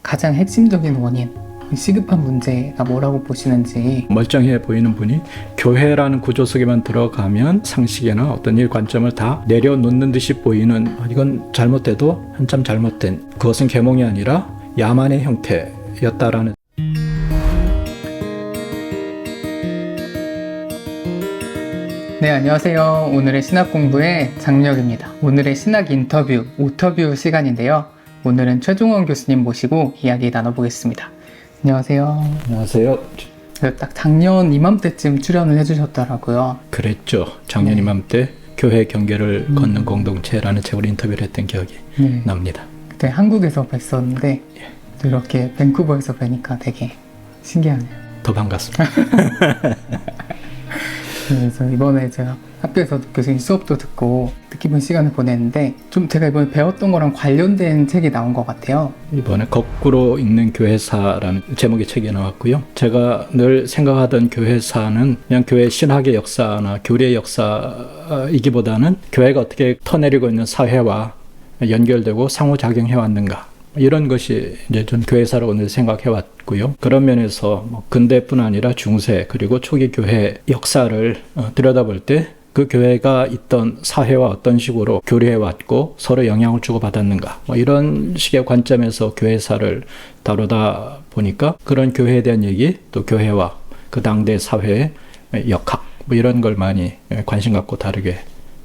가장 핵심적인 원인, 시급한 문제가 뭐라고 보시는지. 멀쩡해 보이는 분이 교회라는 구조 속에만 들어가면 상식이나 어떤 일 관점을 다 내려놓는 듯이 보이는, 이건 잘못돼도 한참 잘못된, 그것은 계몽이 아니라 야만의 형태였다라는. 네, 안녕하세요. 오늘의 신학 공부의 장력입니다. 오늘의 신학 인터뷰, 오터뷰 시간인데요. 오늘은 최종원 교수님 모시고 이야기 나눠보겠습니다. 안녕하세요. 안녕하세요. 딱 작년 이맘때쯤 출연을 해주셨더라고요. 그랬죠. 작년 이맘때 교회 경계를 걷는 공동체라는 책으로 인터뷰를 했던 기억이 납니다. 그때 한국에서 뵀었는데 또 이렇게 밴쿠버에서 뵈니까 되게 신기하네요. 더 반갑습니다. 그래서 이번에 제가 학교에서 교수님 수업도 듣고 뜻깊은 시간을 보냈는데 좀 제가 이번에 배웠던 거랑 관련된 책이 나온 것 같아요. 이번에 거꾸로 읽는 교회사라는 제목의 책이 나왔고요. 제가 늘 생각하던 교회사는 그냥 교회 신학의 역사나 교리의 역사이기보다는 교회가 어떻게 터내리고 있는 사회와 연결되고 상호작용해 왔는가, 이런 것이 이제 전 교회사라고 늘 생각해 왔고요. 그런 면에서 근대뿐 아니라 중세 그리고 초기 교회 역사를 들여다볼 때 그 교회가 있던 사회와 어떤 식으로 교류해 왔고 서로 영향을 주고받았는가, 이런 식의 관점에서 교회사를 다루다 보니까 그런 교회에 대한 얘기, 또 교회와 그 당대 사회의 역학, 이런 걸 많이 관심 갖고 다루게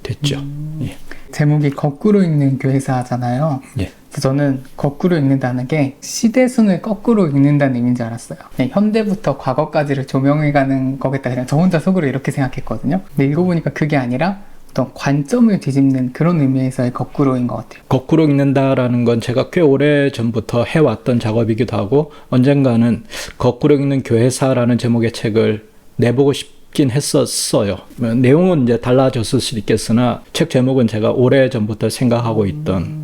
됐죠. 예. 제목이 거꾸로 읽는 교회사잖아요. 예. 그래서 저는 거꾸로 읽는다는 게 시대순을 거꾸로 읽는다는 의미인 줄 알았어요. 그냥 현대부터 과거까지를 조명해가는 거겠다, 그냥 저 혼자 속으로 이렇게 생각했거든요. 근데 읽어보니까 그게 아니라 어떤 관점을 뒤집는 그런 의미에서의 거꾸로인 것 같아요. 거꾸로 읽는다라는 건 제가 꽤 오래 전부터 해왔던 작업이기도 하고, 언젠가는 거꾸로 읽는 교회사라는 제목의 책을 내보고 싶긴 했었어요. 내용은 이제 달라졌을 수도 있겠으나 책 제목은 제가 오래 전부터 생각하고 있던,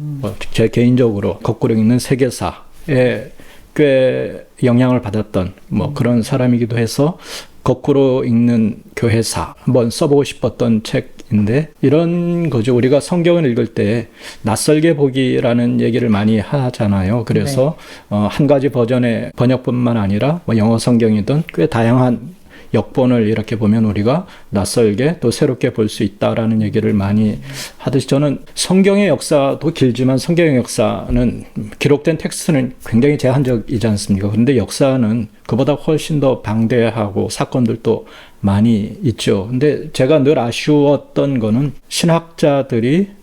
제 개인적으로 거꾸로 읽는 세계사에 꽤 영향을 받았던 그런 사람이기도 해서 거꾸로 읽는 교회사 한번 써보고 싶었던 책인데, 이런 거죠. 우리가 성경을 읽을 때 낯설게 보기라는 얘기를 많이 하잖아요. 그래서 한 가지 버전의 번역뿐만 아니라 영어 성경이든 꽤 다양한 역본을 이렇게 보면 우리가 낯설게 또 새롭게 볼 수 있다라는 얘기를 많이 하듯이, 저는 성경의 역사도 길지만 성경의 역사는 기록된 텍스트는 굉장히 제한적이지 않습니까? 그런데 역사는 그보다 훨씬 더 방대하고 사건들도 많이 있죠. 근데 제가 늘 아쉬웠던 거는 신학자들이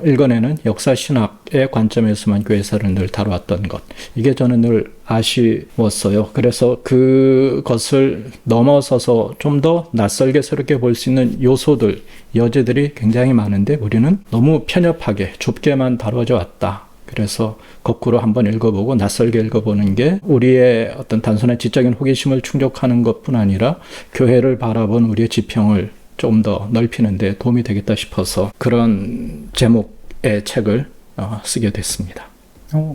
읽어내는 역사 신학의 관점에서만 교회사를 늘 다뤄왔던 것, 이게 저는 늘 아쉬웠어요. 그래서 그것을 넘어서서 좀 더 낯설게 새롭게 볼 수 있는 요소들, 여지들이 굉장히 많은데 우리는 너무 편협하게 좁게만 다뤄져 왔다. 그래서 거꾸로 한번 읽어보고 낯설게 읽어보는 게 우리의 어떤 단순한 지적인 호기심을 충족하는 것뿐 아니라 교회를 바라본 우리의 지평을 좀 더 넓히는 데 도움이 되겠다 싶어서 그런 제목의 책을 쓰게 됐습니다.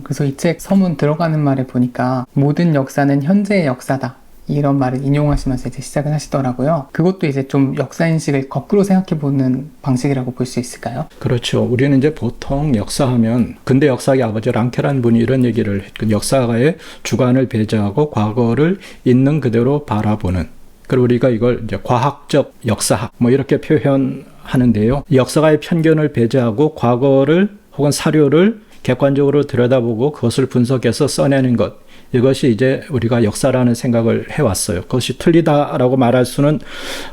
그래서 이 책 서문 들어가는 말에 보니까 모든 역사는 현재의 역사다, 이런 말을 인용하시면서 이제 시작을 하시더라고요. 그것도 이제 좀 역사인식을 거꾸로 생각해보는 방식이라고 볼 수 있을까요? 그렇죠. 우리는 이제 보통 역사하면 근대 역사의 아버지 랑케라는 분이 이런 얘기를 했거든요. 역사가의 주관을 배제하고 과거를 있는 그대로 바라보는, 그리고 우리가 이걸 이제 과학적 역사학 이렇게 표현하는데요. 역사가의 편견을 배제하고 과거를 혹은 사료를 객관적으로 들여다보고 그것을 분석해서 써내는 것, 이것이 이제 우리가 역사라는 생각을 해왔어요. 그것이 틀리다라고 말할 수는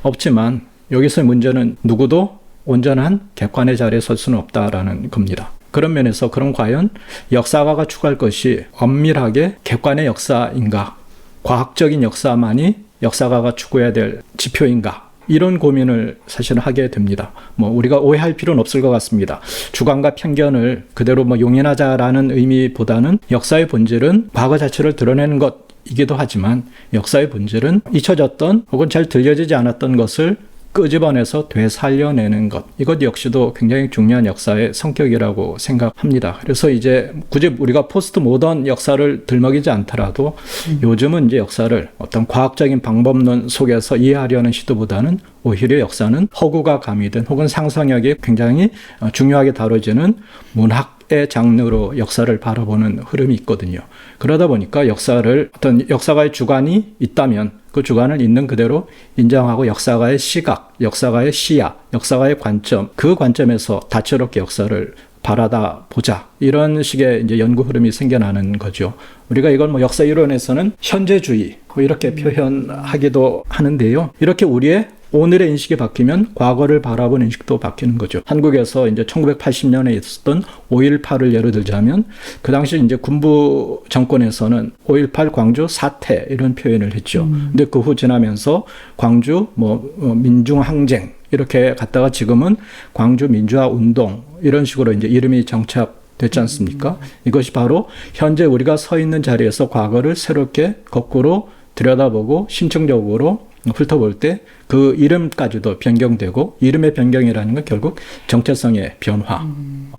없지만 여기서의 문제는 누구도 온전한 객관의 자리에 설 수는 없다라는 겁니다. 그런 면에서 그럼 과연 역사가가 추구할 것이 엄밀하게 객관의 역사인가, 과학적인 역사만이 역사가가 추구해야 될 지표인가, 이런 고민을 사실은 하게 됩니다. 우리가 오해할 필요는 없을 것 같습니다. 주관과 편견을 그대로 용인하자라는 의미보다는 역사의 본질은 과거 자체를 드러내는 것이기도 하지만 역사의 본질은 잊혀졌던 혹은 잘 들려지지 않았던 것을 끄집어내서 되살려내는 것, 이것 역시도 굉장히 중요한 역사의 성격이라고 생각합니다. 그래서 이제 굳이 우리가 포스트 모던 역사를 들먹이지 않더라도 요즘은 이제 역사를 어떤 과학적인 방법론 속에서 이해하려는 시도보다는 오히려 역사는 허구가 가미된 혹은 상상력이 굉장히 중요하게 다뤄지는 문학의 장르로 역사를 바라보는 흐름이 있거든요. 그러다 보니까 역사를 어떤 역사가의 주관이 있다면 그 주관을 있는 그대로 인정하고 역사가의 시각, 역사가의 시야, 역사가의 관점, 그 관점에서 다채롭게 역사를 바라다 보자. 이런 식의 이제 연구 흐름이 생겨나는 거죠. 우리가 이걸 뭐 역사 이론에서는 현재주의 뭐 이렇게 표현하기도 하는데요. 이렇게 우리의 오늘의 인식이 바뀌면 과거를 바라보는 인식도 바뀌는 거죠. 한국에서 이제 1980년에 있었던 5.18을 예로 들자면 그 당시 이제 군부 정권에서는 5.18 광주 사태 이런 표현을 했죠. 근데 그 후 지나면서 광주 민중항쟁 이렇게 갔다가 지금은 광주 민주화 운동 이런 식으로 이제 이름이 정착됐지 않습니까? 이것이 바로 현재 우리가 서 있는 자리에서 과거를 새롭게 거꾸로 들여다보고 심층적으로 훑어볼 때 그 이름까지도 변경되고 이름의 변경이라는 건 결국 정체성의 변화.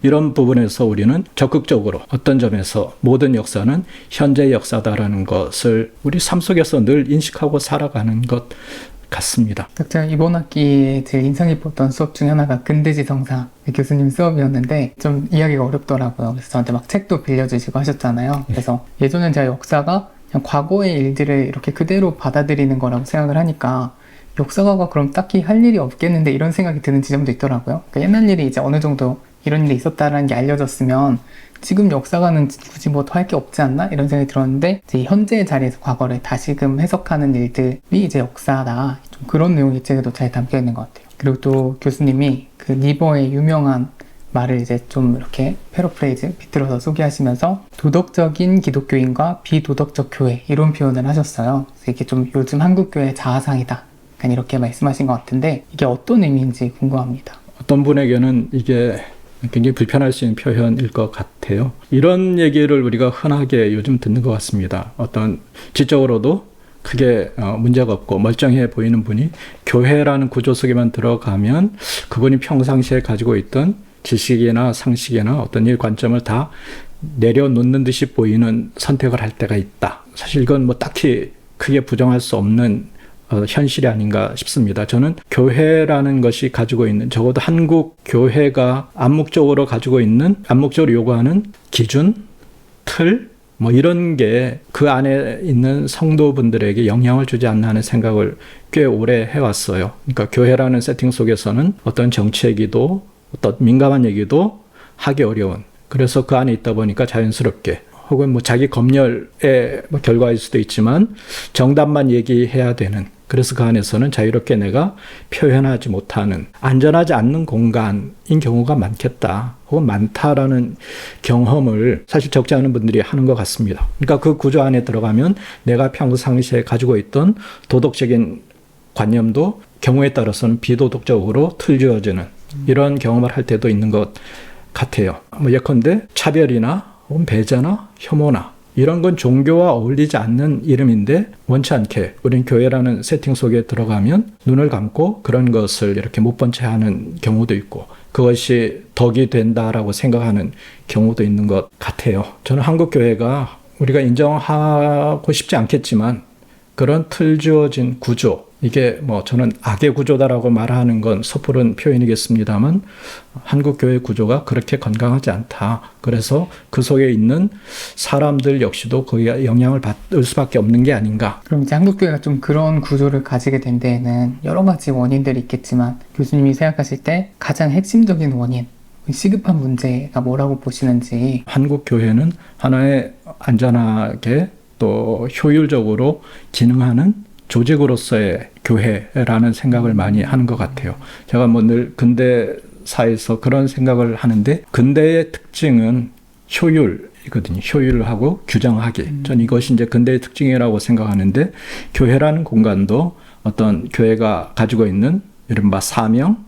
이런 부분에서 우리는 적극적으로 어떤 점에서 모든 역사는 현재의 역사다라는 것을 우리 삶 속에서 늘 인식하고 살아가는 것 같습니다. 제가 이번 학기에 제일 인상 깊었던 수업 중에 하나가 근대지성사 교수님 수업이었는데 좀 이야기가 어렵더라고요. 그래서 저한테 막 책도 빌려주시고 하셨잖아요. 그래서 예전엔 제가 역사가 그냥 과거의 일들을 이렇게 그대로 받아들이는 거라고 생각을 하니까 역사가가 그럼 딱히 할 일이 없겠는데 이런 생각이 드는 지점도 있더라고요. 그러니까 옛날 일이 이제 어느 정도 이런 일이 있었다라는 게 알려졌으면 지금 역사가는 굳이 뭐 더 할 게 없지 않나? 이런 생각이 들었는데 이제 현재의 자리에서 과거를 다시금 해석하는 일들이 이제 역사다. 좀 그런 내용이 책에도 잘 담겨 있는 것 같아요. 그리고 또 교수님이 그 니버의 유명한 말을 이제 좀 이렇게 패러프레이즈 비틀어서 소개하시면서 도덕적인 기독교인과 비도덕적 교회 이런 표현을 하셨어요. 그래서 이게 좀 요즘 한국교회 자아상이다. 약간 이렇게 말씀하신 것 같은데 이게 어떤 의미인지 궁금합니다. 어떤 분에게는 이게 굉장히 불편할 수 있는 표현일 것 같아요. 이런 얘기를 우리가 흔하게 요즘 듣는 것 같습니다. 어떤 지적으로도 크게 문제가 없고 멀쩡해 보이는 분이 교회라는 구조 속에만 들어가면 그분이 평상시에 가지고 있던 지식이나 상식이나 어떤 일 관점을 다 내려놓는 듯이 보이는 선택을 할 때가 있다. 사실 이건 뭐 딱히 크게 부정할 수 없는 현실이 아닌가 싶습니다. 저는 교회라는 것이 가지고 있는 적어도 한국 교회가 암묵적으로 가지고 있는 암묵적으로 요구하는 기준, 틀 뭐 이런 게 그 안에 있는 성도분들에게 영향을 주지 않나 하는 생각을 꽤 오래 해왔어요. 그러니까 교회라는 세팅 속에서는 어떤 정치 얘기도 어떤 민감한 얘기도 하기 어려운 그래서 그 안에 있다 보니까 자연스럽게 혹은 뭐 자기 검열의 결과일 수도 있지만 정답만 얘기해야 되는 그래서 그 안에서는 자유롭게 내가 표현하지 못하는 안전하지 않는 공간인 경우가 많겠다 혹은 많다라는 경험을 사실 적지 않은 분들이 하는 것 같습니다. 그러니까 그 구조 안에 들어가면 내가 평상시에 가지고 있던 도덕적인 관념도 경우에 따라서는 비도덕적으로 틀지어지는 이런 경험을 할 때도 있는 것 같아요. 뭐 예컨대 차별이나 혹은 배제나 혐오나 이런 건 종교와 어울리지 않는 이름인데 원치 않게 우린 교회라는 세팅 속에 들어가면 눈을 감고 그런 것을 이렇게 못 본 채 하는 경우도 있고 그것이 덕이 된다라고 생각하는 경우도 있는 것 같아요. 저는 한국 교회가 우리가 인정하고 싶지 않겠지만 그런 틀 주어진 구조 이게 뭐 저는 악의 구조다라고 말하는 건 섣부른 표현이겠습니다만 한국 교회 구조가 그렇게 건강하지 않다. 그래서 그 속에 있는 사람들 역시도 거기에 영향을 받을 수밖에 없는 게 아닌가. 그럼 이제 한국 교회가 좀 그런 구조를 가지게 된 데에는 여러 가지 원인들이 있겠지만 교수님이 생각하실 때 가장 핵심적인 원인 시급한 문제가 뭐라고 보시는지. 한국 교회는 하나의 안전하게 또 효율적으로 기능하는 조직으로서의 교회라는 생각을 많이 하는 것 같아요. 제가 뭐 늘 근대사에서 그런 생각을 하는데 근대의 특징은 효율이거든요. 효율하고 규정하기. 전 이것이 이제 근대의 특징이라고 생각하는데 교회라는 공간도 어떤 교회가 가지고 있는 이른바 사명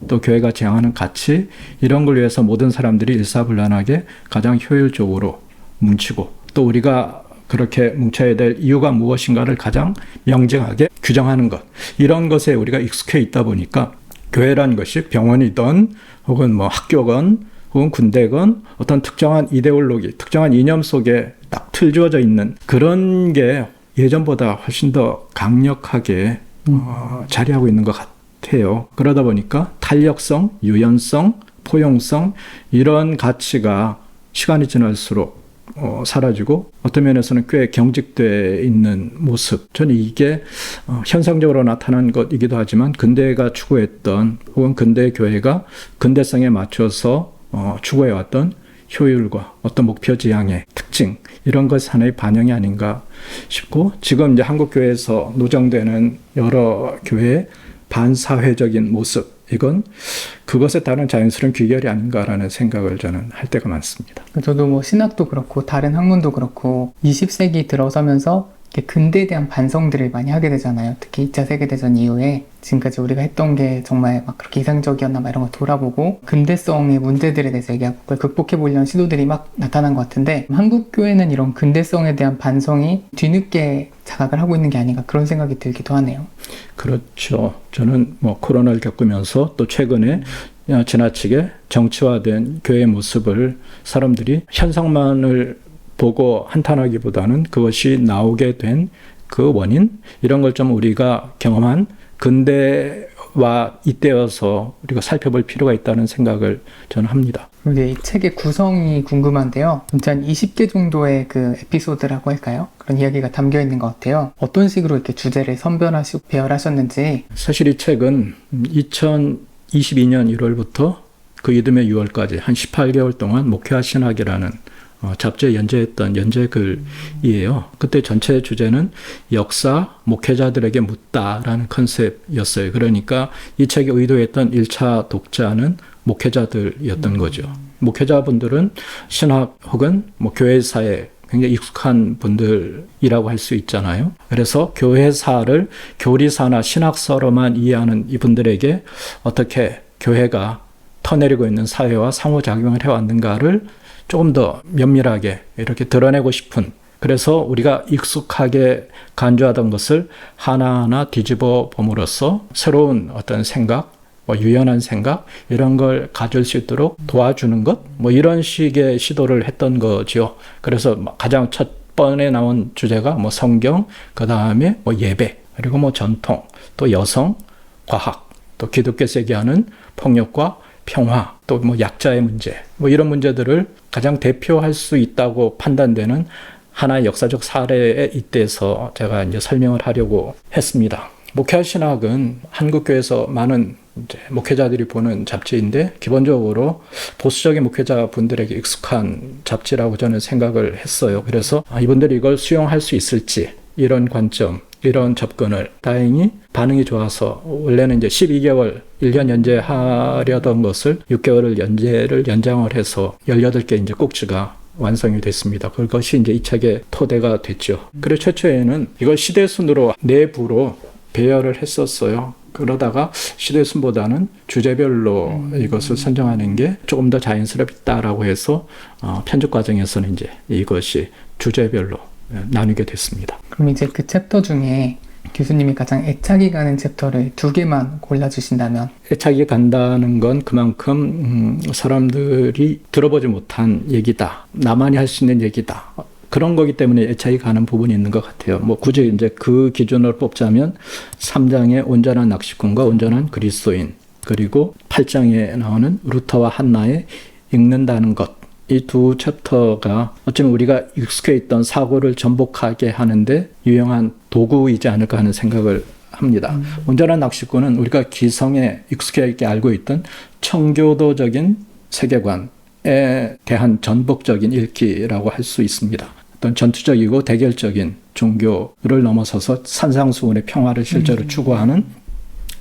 또 교회가 지향하는 가치 이런 걸 위해서 모든 사람들이 일사불란하게 가장 효율적으로 뭉치고 또 우리가 그렇게 뭉쳐야 될 이유가 무엇인가를 가장 명징하게 규정하는 것. 이런 것에 우리가 익숙해 있다 보니까 교회라는 것이 병원이든 혹은 뭐 학교건 혹은 군대건 어떤 특정한 이데올로기, 특정한 이념 속에 딱 틀주어져 있는 그런 게 예전보다 훨씬 더 강력하게 자리하고 있는 것 같아요. 그러다 보니까 탄력성, 유연성, 포용성 이런 가치가 시간이 지날수록 사라지고 어떤 면에서는 꽤 경직되어 있는 모습. 저는 이게 현상적으로 나타난 것이기도 하지만 근대가 추구했던 혹은 근대 교회가 근대성에 맞춰서 추구해왔던 효율과 어떤 목표 지향의 특징 이런 것 하나의 반영이 아닌가 싶고 지금 이제 한국 교회에서 노정되는 여러 교회의 반사회적인 모습 이건 그것에 따른 자연스러운 귀결이 아닌가라는 생각을 저는 할 때가 많습니다. 저도 뭐 신학도 그렇고 다른 학문도 그렇고 20세기 들어서면서 이렇게 근대에 대한 반성들을 많이 하게 되잖아요. 특히 2차 세계대전 이후에 지금까지 우리가 했던 게 정말 막 그렇게 이상적이었나 막 이런 거 돌아보고 근대성의 문제들에 대해서 얘기하고 그걸 극복해 보려는 시도들이 막 나타난 것 같은데 한국 교회는 이런 근대성에 대한 반성이 뒤늦게 자각을 하고 있는 게 아닌가 그런 생각이 들기도 하네요. 그렇죠. 저는 뭐 코로나를 겪으면서 또 최근에 지나치게 정치화된 교회의 모습을 사람들이 현상만을 보고 한탄하기보다는 그것이 나오게 된 그 원인 이런 걸 좀 우리가 경험한 근대와 잇대어서 우리가 살펴볼 필요가 있다는 생각을 저는 합니다. 이제 이 책의 구성이 궁금한데요. 한 20개 정도의 그 에피소드라고 할까요? 그런 이야기가 담겨 있는 것 같아요. 어떤 식으로 이렇게 주제를 선별하시고 배열하셨는지. 사실 이 책은 2022년 1월부터 그 이듬해 6월까지 한 18개월 동안 목회와 신학이라는 잡지에 연재했던 연재글이에요. 그때 전체 주제는 역사 목회자들에게 묻다라는 컨셉이었어요. 그러니까 이 책이 의도했던 1차 독자는 목회자들이었던 거죠. 목회자분들은 신학 혹은 뭐 교회사에 굉장히 익숙한 분들이라고 할 수 있잖아요. 그래서 교회사를 교리사나 신학서로만 이해하는 이분들에게 어떻게 교회가 터내리고 있는 사회와 상호작용을 해왔는가를 조금 더 면밀하게 이렇게 드러내고 싶은 그래서 우리가 익숙하게 간주하던 것을 하나하나 뒤집어 봄으로써 새로운 어떤 생각, 유연한 생각 이런 걸 가질 수 있도록 도와주는 것 이런 식의 시도를 했던 거죠. 그래서 가장 첫 번에 나온 주제가 성경, 그 다음에 예배, 그리고 전통, 또 여성, 과학, 또 기독교에서 얘기하는 폭력과 평화, 또 약자의 문제, 이런 문제들을 가장 대표할 수 있다고 판단되는 하나의 역사적 사례에 잇대서 제가 이제 설명을 하려고 했습니다. 목회와 신학은 한국교회에서 많은 이제 목회자들이 보는 잡지인데 기본적으로 보수적인 목회자분들에게 익숙한 잡지라고 저는 생각을 했어요. 그래서 이분들이 이걸 수용할 수 있을지 이런 관점, 이런 접근을 다행히 반응이 좋아서 원래는 이제 12개월 1년 연재하려던 것을 6개월을 연장을 해서 18개 이제 꼭지가 완성이 됐습니다. 그것이 이제 이 책의 토대가 됐죠. 그래서 최초에는 이걸 시대순으로 내부로 배열을 했었어요. 그러다가 시대순보다는 주제별로 이것을 선정하는 게 조금 더 자연스럽다라고 해서 편집 과정에서는 이제 이것이 주제별로 나누게 됐습니다. 그럼 이제 그 챕터 중에 교수님이 가장 애착이 가는 챕터를 2개만 골라주신다면? 애착이 간다는 건 그만큼 사람들이 들어보지 못한 얘기다. 나만이 할 수 있는 얘기다. 그런 거기 때문에 애착이 가는 부분이 있는 것 같아요. 굳이 이제 그 기준으로 뽑자면 3장의 온전한 낚시꾼과 온전한 그리스도인, 그리고 8장에 나오는 루터와 한나의 읽는다는 것. 이 두 챕터가 어쩌면 우리가 익숙해 있던 사고를 전복하게 하는데 유용한 도구이지 않을까 하는 생각을 합니다. 온전한 낚시꾼은 우리가 기성에 익숙하게 알고 있던 청교도적인 세계관에 대한 전복적인 읽기라고 할 수 있습니다. 어떤 전투적이고 대결적인 종교를 넘어서서 산상수훈의 평화를 실제로 추구하는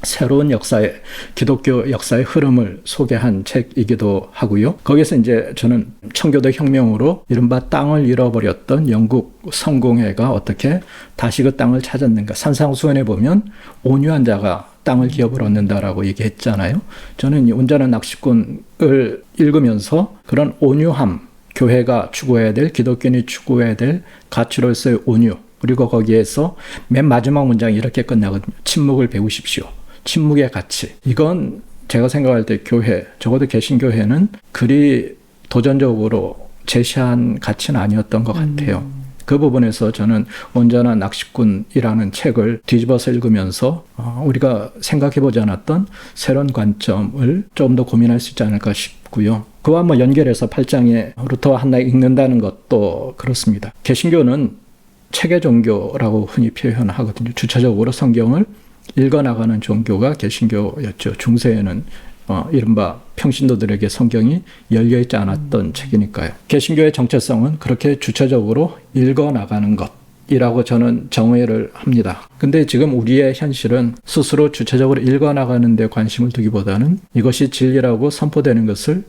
새로운 역사의 기독교 역사의 흐름을 소개한 책이기도 하고요. 거기서 이제 저는 청교도 혁명으로 이른바 땅을 잃어버렸던 영국 성공회가 어떻게 다시 그 땅을 찾았는가. 산상수훈에 보면 온유한 자가 땅을 기업을 얻는다라고 얘기했잖아요. 저는 이 온전한 낚시꾼을 읽으면서 그런 온유함, 교회가 추구해야 될, 기독교인이 추구해야 될 가치로서의 온유, 그리고 거기에서 맨 마지막 문장이 이렇게 끝나거든요. 침묵을 배우십시오. 침묵의 가치. 이건 제가 생각할 때 교회, 적어도 개신교회는 그리 도전적으로 제시한 가치는 아니었던 것 같아요. 그 부분에서 저는 온전한 낚시꾼이라는 책을 뒤집어서 읽으면서 우리가 생각해보지 않았던 새로운 관점을 좀 더 고민할 수 있지 않을까 싶고요. 그와 연결해서 8장에 루터와 한나 읽는다는 것도 그렇습니다. 개신교는 체계 종교라고 흔히 표현하거든요. 주체적으로 성경을 읽어나가는 종교가 개신교였죠. 중세에는 이른바 평신도들에게 성경이 열려있지 않았던 책이니까요. 개신교의 정체성은 그렇게 주체적으로 읽어나가는 것이라고 저는 정의를 합니다. 근데 지금 우리의 현실은 스스로 주체적으로 읽어나가는 데 관심을 두기보다는 이것이 진리라고 선포되는 것을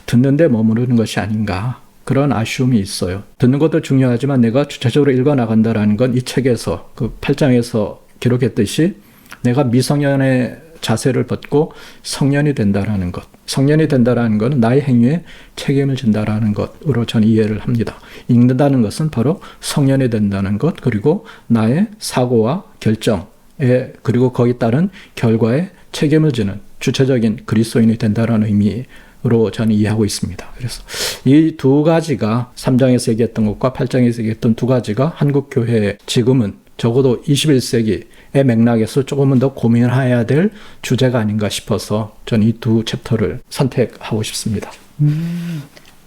듣는 데 머무르는 것이 아닌가, 그런 아쉬움이 있어요. 듣는 것도 중요하지만 내가 주체적으로 읽어나간다라는 건 이 책에서 그 8장에서 기록했듯이 내가 미성년의 자세를 벗고 성년이 된다라는 것. 성년이 된다라는 것은 나의 행위에 책임을 진다라는 것으로 저는 이해를 합니다. 읽는다는 것은 바로 성년이 된다는 것, 그리고 나의 사고와 결정에, 그리고 거기에 따른 결과에 책임을 지는 주체적인 그리스도인이 된다라는 의미로 저는 이해하고 있습니다. 그래서 이 두 가지가 3장에서 얘기했던 것과 8장에서 얘기했던 두 가지가 한국교회의 지금은 적어도 21세기의 맥락에서 조금은 더 고민해야 될 주제가 아닌가 싶어서 저는 이 두 챕터를 선택하고 싶습니다.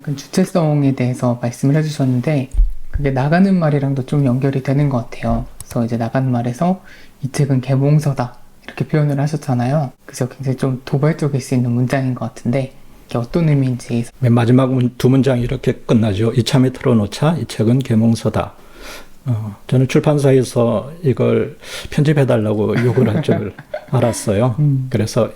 그 주체성에 대해서 말씀을 해주셨는데 그게 나가는 말이랑도 좀 연결이 되는 것 같아요. 그래서 이제 나가는 말에서 이 책은 계몽서다 이렇게 표현을 하셨잖아요. 그래서 굉장히 좀 도발적일 수 있는 문장인 것 같은데 이게 어떤 의미인지. 맨 마지막 두 문장이 이렇게 끝나죠. 이참에 털어놓자. 이 책은 계몽서다. 저는 출판사에서 이걸 편집해달라고 요구를 할 줄 알았어요. 그래서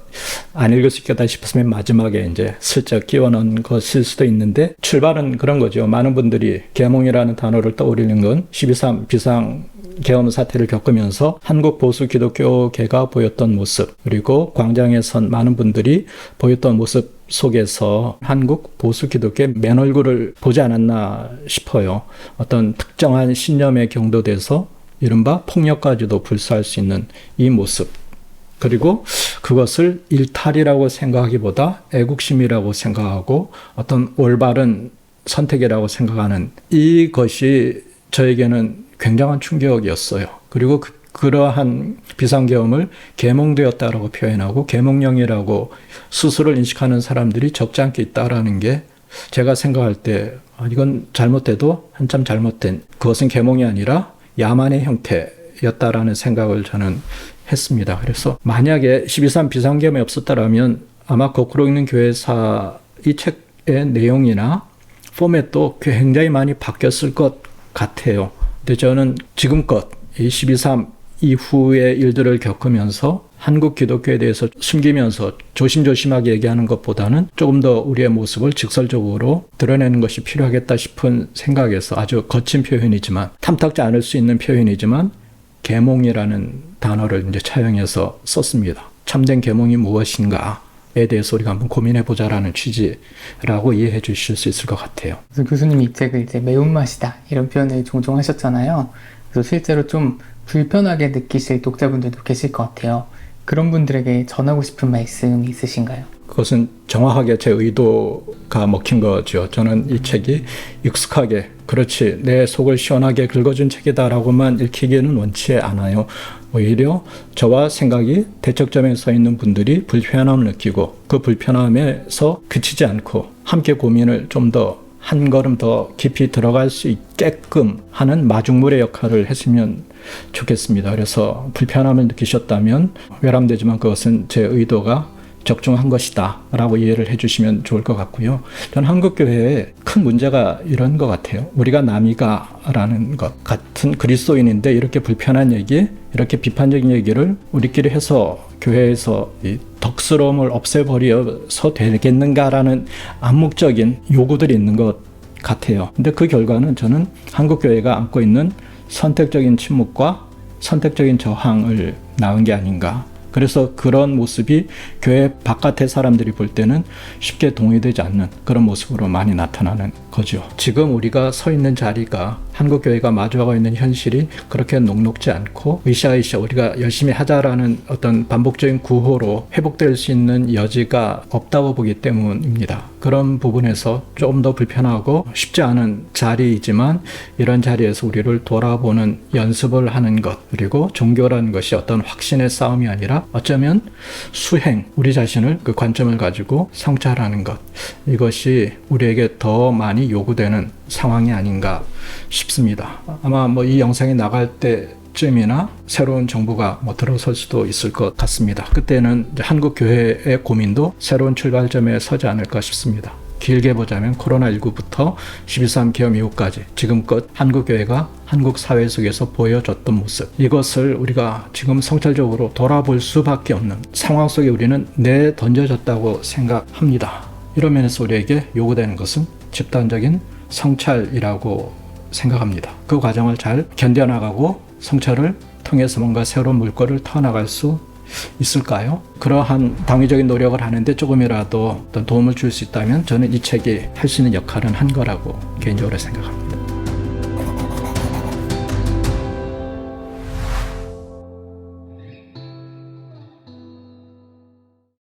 안 읽을 수 있겠다 싶었으면 마지막에 이제 슬쩍 끼워넣은 것일 수도 있는데, 출발은 그런 거죠. 많은 분들이 계몽이라는 단어를 떠올리는 건 12.3 비상계엄 사태를 겪으면서 한국 보수 기독교계가 보였던 모습, 그리고 광장에 선 많은 분들이 보였던 모습 속에서 한국 보수 기독교의 맨 얼굴을 보지 않았나 싶어요. 어떤 특정한 신념에 경도돼서 이른바 폭력까지도 불사할 수 있는 이 모습, 그리고 그것을 일탈이라고 생각하기보다 애국심이라고 생각하고 어떤 올바른 선택이라고 생각하는 이것이 저에게는 굉장한 충격이었어요. 그리고 그러한 비상계엄을 계몽되었다라고 표현하고 계몽령이라고 스스로를 인식하는 사람들이 적지 않게 있다라는 게 제가 생각할 때 이건 잘못해도 한참 잘못된, 그것은 계몽이 아니라 야만의 형태였다라는 생각을 저는 했습니다. 그래서 만약에 12.3 비상계엄이 없었다라면 아마 거꾸로 읽는 교회사 이 책의 내용이나 포맷도 굉장히 많이 바뀌었을 것 같아요. 근데 저는 지금껏 이 12.3 이후의 일들을 겪으면서 한국 기독교에 대해서 숨기면서 조심조심하게 얘기하는 것보다는 조금 더 우리의 모습을 직설적으로 드러내는 것이 필요하겠다 싶은 생각에서 아주 거친 표현이지만, 탐탁지 않을 수 있는 표현이지만 계몽이라는 단어를 이제 차용해서 썼습니다. 참된 계몽이 무엇인가에 대해서 우리가 한번 고민해보자라는 취지라고 이해해 주실 수 있을 것 같아요. 그래서 교수님이 이 책을 이제 매운맛이다 이런 표현을 종종 하셨잖아요. 그래서 실제로 좀 불편하게 느끼실 독자분들도 계실 것 같아요. 그런 분들에게 전하고 싶은 말씀이 있으신가요? 그것은 정확하게 제 의도가 먹힌 거죠. 저는 이 책이 익숙하게, 그렇지, 내 속을 시원하게 긁어준 책이다라고만 읽히기는 원치 않아요. 오히려 저와 생각이 대척점에 서 있는 분들이 불편함을 느끼고 그 불편함에서 그치지 않고 함께 고민을 좀 더 한 걸음 더 깊이 들어갈 수 있게끔 하는 마중물의 역할을 했으면 좋겠습니다. 그래서 불편함을 느끼셨다면 외람되지만 그것은 제 의도가 적중한 것이다 라고 이해를 해주시면 좋을 것 같고요. 저는 한국교회에 큰 문제가 이런 것 같아요. 우리가 남이가라는 것 같은 그리스도인인데 이렇게 불편한 얘기, 이렇게 비판적인 얘기를 우리끼리 해서 교회에서 이 덕스러움을 없애버려서 되겠는가라는 암묵적인 요구들이 있는 것 같아요. 근데 그 결과는 저는 한국교회가 안고 있는 선택적인 침묵과 선택적인 저항을 낳은 게 아닌가. 그래서 그런 모습이 교회 바깥의 사람들이 볼 때는 쉽게 동의되지 않는 그런 모습으로 많이 나타나는 거죠. 지금 우리가 서 있는 자리가, 한국교회가 마주하고 있는 현실이 그렇게 녹록지 않고 으쌰으쌰 우리가 열심히 하자라는 어떤 반복적인 구호로 회복될 수 있는 여지가 없다고 보기 때문입니다. 그런 부분에서 조금 더 불편하고 쉽지 않은 자리이지만 이런 자리에서 우리를 돌아보는 연습을 하는 것, 그리고 종교라는 것이 어떤 확신의 싸움이 아니라 어쩌면 수행, 우리 자신을 그 관점을 가지고 성찰하는 것, 이것이 우리에게 더 많이 요구되는 상황이 아닌가 싶습니다. 아마 뭐 이 영상이 나갈 때쯤이나 새로운 정부가 들어설 수도 있을 것 같습니다. 그때는 이제 한국 교회의 고민도 새로운 출발점에 서지 않을까 싶습니다. 길게 보자면 코로나19부터 12.3 계엄 이후까지 지금껏 한국 교회가 한국 사회 속에서 보여줬던 모습, 이것을 우리가 지금 성찰적으로 돌아볼 수밖에 없는 상황 속에 우리는 내던져졌다고 생각합니다. 이런 면에서 우리에게 요구되는 것은 집단적인 성찰이라고 생각합니다. 그 과정을 잘 견뎌나가고 성찰을 통해서 뭔가 새로운 물꼬를 터나갈 수 있을까요? 그러한 당위적인 노력을 하는데 조금이라도 어떤 도움을 줄 수 있다면 저는 이 책이 할 수 있는 역할은 한 거라고 개인적으로 생각합니다.